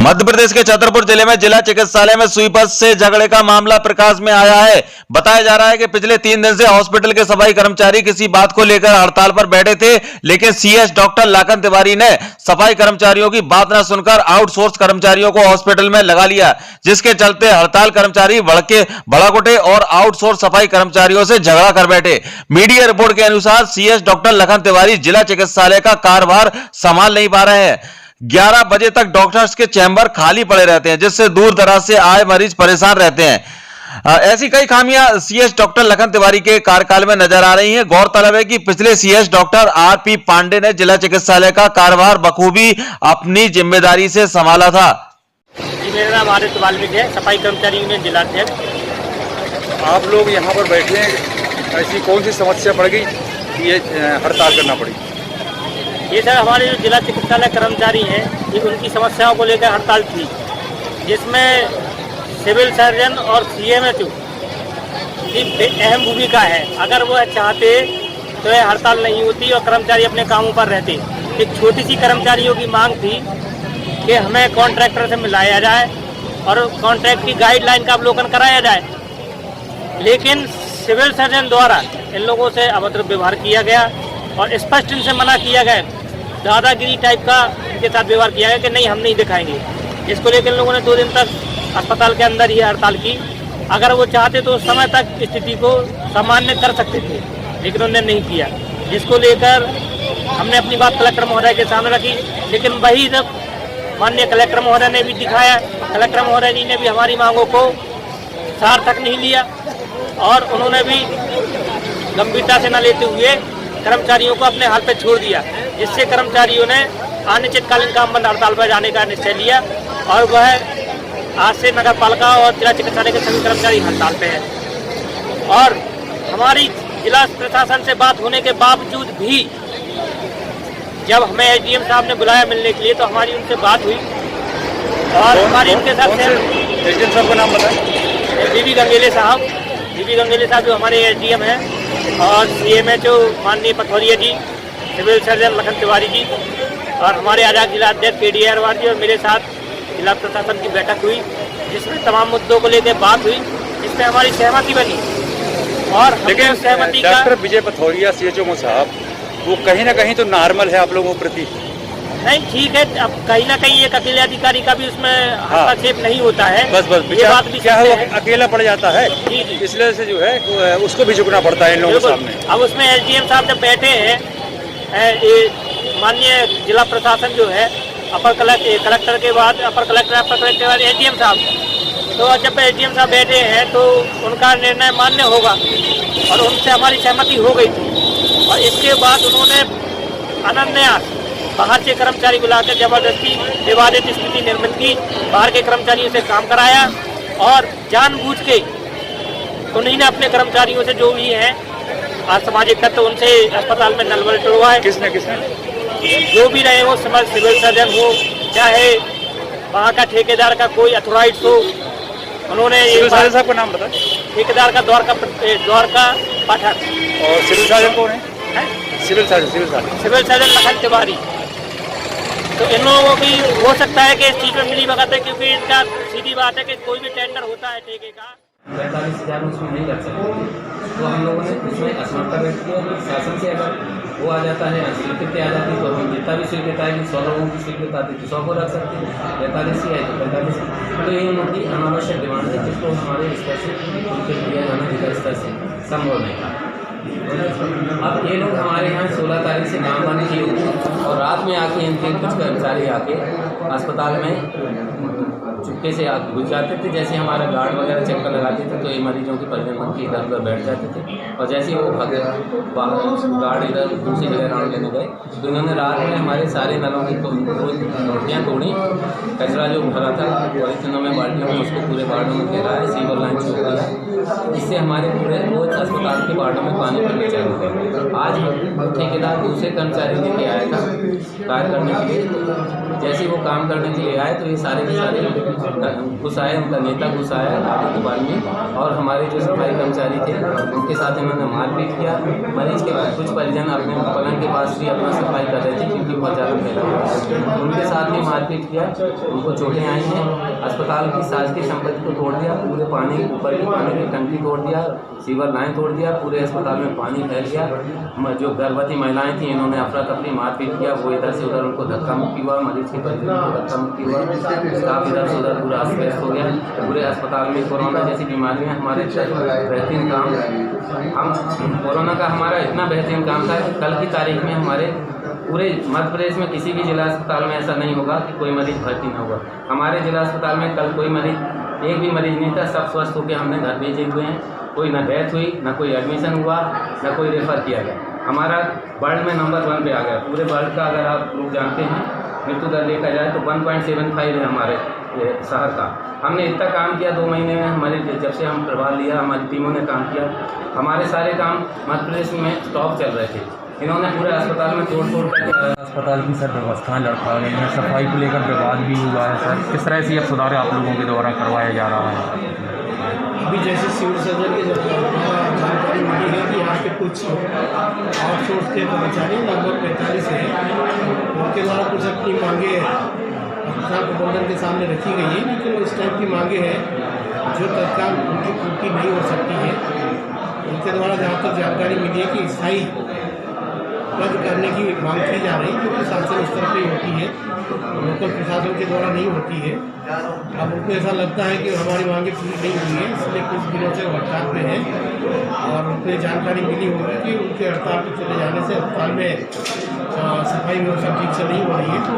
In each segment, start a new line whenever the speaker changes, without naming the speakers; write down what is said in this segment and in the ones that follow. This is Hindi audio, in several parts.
मध्य प्रदेश के छतरपुर जिले में जिला चिकित्सालय में स्वीपर से झगड़े का मामला प्रकाश में आया है। बताया जा रहा है कि पिछले 3 दिन से हॉस्पिटल के सफाई कर्मचारी किसी बात को लेकर हड़ताल पर बैठे थे, लेकिन सीएस डॉक्टर लखन तिवारी ने सफाई कर्मचारियों की बात न सुनकर आउटसोर्स कर्मचारियों को हॉस्पिटल में लगा लिया, जिसके चलते हड़ताल कर्मचारी भड़क उठे और आउटसोर्स सफाई कर्मचारियों से झगड़ा कर बैठे। मीडिया रिपोर्ट के अनुसार सीएस डॉक्टर लखन तिवारी जिला चिकित्सालय का कार्यभार संभाल नहीं पा रहे हैं। 11 बजे तक डॉक्टर्स के चैंबर खाली पड़े रहते हैं, जिससे दूर दराज से आए मरीज परेशान रहते हैं। ऐसी कई खामियां सीएस डॉक्टर लखन तिवारी के कार्यकाल में नजर आ रही हैं। गौरतलब है कि पिछले सीएस डॉक्टर आरपी पांडे ने जिला चिकित्सालय का कार्यभार बखूबी अपनी जिम्मेदारी से संभाला था।
जी, मेरा नाम आदित्य वाल्मीकि है, सफाई कर्मचारी यूनियन जिला अध्यक्ष।
आप लोग यहाँ पर बैठे हैं, ऐसी कौन सी समस्या पड़ गई कि ये हड़ताल करना पड़ी?
ये सर हमारे जो जिला चिकित्सालय कर्मचारी हैं, ये उनकी समस्याओं को लेकर हड़ताल थी, जिसमें सिविल सर्जन और सीएमएचओ की अहम भूमिका है। अगर वो चाहते तो यह हड़ताल नहीं होती और कर्मचारी अपने कामों पर रहते। एक छोटी सी कर्मचारियों की मांग थी कि हमें कॉन्ट्रैक्टर से मिलाया जाए और कॉन्ट्रैक्ट की गाइडलाइन का अवलोकन कराया जाए, लेकिन सिविल सर्जन द्वारा इन लोगों से अभद्र व्यवहार किया गया और स्पष्ट इनसे मना किया गया, दादागिरी टाइप का इनके साथ व्यवहार किया गया कि नहीं, हम नहीं दिखाएंगे। इसको लेकर इन लोगों ने 2 दिन तक अस्पताल के अंदर ही हड़ताल की। अगर वो चाहते तो उस समय तक स्थिति को सामान्य कर सकते थे, लेकिन उन्होंने नहीं किया, जिसको लेकर हमने अपनी बात कलेक्टर महोदय के सामने रखी। लेकिन वही जब माननीय कलेक्टर महोदय ने भी दिखाया, कलेक्टर महोदय जी ने भी हमारी मांगों को सार्थक नहीं लिया और उन्होंने भी गंभीरता से न लेते हुए कर्मचारियों को अपने हाल पे छोड़ दिया, जिससे कर्मचारियों ने अनिश्चितकालीन काम बंद हड़ताल पर जाने का निश्चय लिया और वह आज से नगर पालिका और जिला चिकित्सालय के सभी कर्मचारी हड़ताल पे हैं। और हमारी जिला प्रशासन से बात होने के बावजूद भी जब हमें एसडीएम साहब ने बुलाया मिलने के लिए, तो हमारी उनसे बात हुई और हमारी उनके साथ
एसडीएम साहब का नाम बताएं।
बीबी गंगेले साहब जो हमारे एसडीएम हैं, और सीएमएचओ माननीय पथौरिया जी, सिविल सर्जन लखन तिवारी जी और हमारे आजाद जिला अध्यक्ष केडी अहरवाल जी और मेरे साथ जिला प्रशासन की बैठक हुई, जिसमें तमाम मुद्दों को लेकर बात हुई, जिसमें हमारी सहमति बनी। और
लेकिन
सहमति
डॉक्टर विजय पथौरिया सीएचओ साहब, वो कहीं ना कहीं तो नॉर्मल है आप लोगों के प्रति?
नहीं, ठीक है, अब कहीं ना कहीं एक अकेले अधिकारी का भी उसमें हस्तक्षेप नहीं होता है।
बस
ये बात भी
क्या है, अकेला पड़ जाता है,
जी।
इसलिए से जो है उसको भी झुकना पड़ता है इन लोगों के सामने।
अब उसमें एसडीएम साहब जब बैठे हैं, माननीय जिला प्रशासन जो है अपर कलेक्टर के बाद एसडीएम साहब, तो जब एसडीएम साहब बैठे हैं तो उनका निर्णय मान्य होगा और उनसे हमारी सहमति हो गई थी। और इसके बाद उन्होंने अनन्यास बाहर से कर्मचारी बुलाकर जबरदस्ती विवादित स्थिति निर्मित की, बाहर के कर्मचारियों से काम कराया और जानबूझ के उन्हीं ने अपने कर्मचारियों से जो भी हैं असामाजिक तत्व, उनसे अस्पताल में नलवल टुड़वाए।
किसने
जो भी रहे हो, सिविल सर्जन हो चाहे वहाँ का ठेकेदार का कोई अथॉराइज हो, उन्होंने
सिविल सर्जन साहब का नाम बताएं।
ठेकेदार का द्वारका पाठक।
और सिविल सर्जन कौन है? Civil surgeon
Lakhan Tiwari. तो इन लोगों की हो सकता है कि इस चीज़ में मिली भगत है, क्योंकि इनका सीधी बात है कि कोई भी टेंडर होता है ठेके का
45,000 उसमें नहीं कर सकते, तो हम लोगों ने उसमें असमर्थता व्यक्त की और शासन से अगर वो आ जाता है, स्वीकृति आ जाती है, तो हम जितना भी स्वीकृत आएगी 100 लोगों की स्वीकृत आती है तो 100 को रख सकते हैं, 45 ही है तो 45। तो ये उनकी अनावश्यक डिमांड है, जिसको हमारे स्तर से उनके दिया जाना जिला स्तर से संभव नहीं था। अब ये लोग हमारे यहाँ 16 तारीख से काम आने की और रात में आके इनके कुछ कर्मचारी आके अस्पताल में चुपके से घुस जाते थे। जैसे हमारा गार्ड वगैरह चक्कर लगाते थे तो ये मरीजों के परिजन के इधर उधर बैठ जाते थे, और जैसे वो गार्ड इधर दूसरी जगह राउंड लेने गए तो इन्होंने रात में हमारे सारे नलों की रोटियाँ तोड़ी, कचरा जो भरा था पॉलिथिनों में बाल्टियों में उसको पूरे वार्डों में गिराया, सीवर लाइन छोड़ दिया, जिससे हमारे पूरे रोज अस्पताल के वार्डों में पानी भरना चालू हुआ। आज ठेकेदार दूसरे कर्मचारी लेके आया था कार्य करने के लिए, जैसे वो काम करने के लिए आए तो ये सारे के सारे घुस आए, उनका नेता घुस आया गाड़ी दुकान में और हमारे जो सफाई कर्मचारी थे उनके साथ इन्होंने मारपीट किया। मरीज के बाद कुछ परिजन अपने पलंग के पास भी अपना सफाई कर रहे थे क्योंकि बहुत ज़्यादा फैला हुआ है, उनके साथ भी मारपीट किया। उनको चोटें आई हैं। अस्पताल की साज की संपत्ति को तोड़ दिया, पूरे पानी ऊपर की पानी की टंकी तोड़ दिया, सीवर लाइन तोड़ दिया, पूरे अस्पताल में पानी फैल गया। जो गर्भवती महिलाएं थी इन्होंने अफरा तफरी मारपीट किया, वो इधर से उधर उनको धक्का मुक्की हुआ, मरीज के परिजनों को धक्का मुक्की हुआ, स्टाफ इधर से उधर पूरा अस्त हो गया। पूरे अस्पताल में कोरोना जैसी बीमारियां हमारे बेहतरीन काम हम कोरोना का हमारा इतना बेहतरीन काम था कि कल की तारीख में हमारे पूरे मध्य प्रदेश में किसी भी जिला अस्पताल में ऐसा नहीं होगा कि कोई मरीज भर्ती ना हुआ। हमारे जिला अस्पताल में कल कोई मरीज एक भी मरीज नहीं था, सब स्वस्थ होकर हमने घर भेजे हुए हैं। कोई ना डेथ हुई, ना कोई एडमिशन हुआ, ना कोई रेफ़र किया गया। हमारा वर्ल्ड में नंबर 1 पे आ गया। पूरे वर्ल्ड का अगर आप लोग जानते हैं मृत्यु दर देखा जाए तो 1.75 है हमारे शहर का। हमने इतना काम किया 2 महीने में, हमारे जब से हम प्रभार लिया हमारी टीमों ने काम किया। हमारे सारे काम मध्य प्रदेश में स्टॉप चल रहे थे, इन्होंने पूरे अस्पताल में तोड़ कर
अस्पताल की सर व्यवस्थाएँ लड़खड़ा गई हैं, सफाई को लेकर विवाद भी हुआ है सर। किस तरह से यह सुधार आप लोगों के द्वारा करवाया जा रहा है?
अभी जैसे सिविल सर्जन की जानकारी मिली है कि यहाँ के कुछ आउटसोर्स के कर्मचारी लगभग 45 हैं, उनके द्वारा कुछ अपनी मांगे अस्पताल प्रबंधन के सामने रखी गई है, लेकिन उस टाइप की मांगे हैं जो तत्काल उनकी पूर्ति नहीं हो सकती है। उनके द्वारा जहाँ तक जानकारी मिली है कि स्थायी रद्द करने की मांग की जा रही है, जो कि शासन स्तर पर होती है, लोकल प्रशासन के द्वारा नहीं होती है। अब उनको ऐसा लगता है कि हमारी मांगें पूरी नहीं हुई है, इसलिए कुछ दिनों से हड़ताल पे है और उनको जानकारी मिली होगी कि उनके हड़ताल पर चले जाने से अस्पताल में सफाई व्यवस्था ठीक से नहीं हो रही है। तो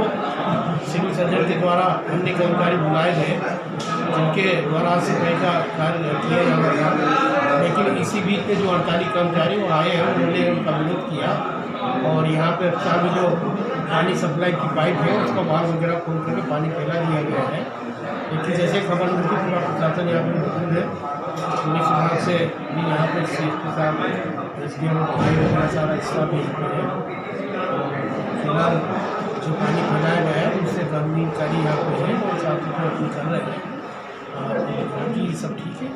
सिविल सर्जन के द्वारा अन्य कर्मचारी बुलाए गए जिनके द्वारा सफाई का कार्य किया जाना था, लेकिन इसी बीच में जो 48 कर्मचारी वो आए हैं उन्होंने उनका विरोध किया और यहाँ पे अस्पताल में जो पानी सप्लाई की पाइप है उसका बाहर वगैरह खोल करके पानी फैला दिया गया है। लेकिन जैसे खबर मिलती पूरा प्रशासन यहाँ पर मौजूद है, पुलिस विभाग से भी यहाँ पर के साथ SDM वगैरह सारा हिस्सा भी है। फिलहाल जो पानी फैलाया गया है उससे कानूनी कार्य यहाँ पे है और साफ सुथरा कर रहे हैं। बाकी सब ठीक है।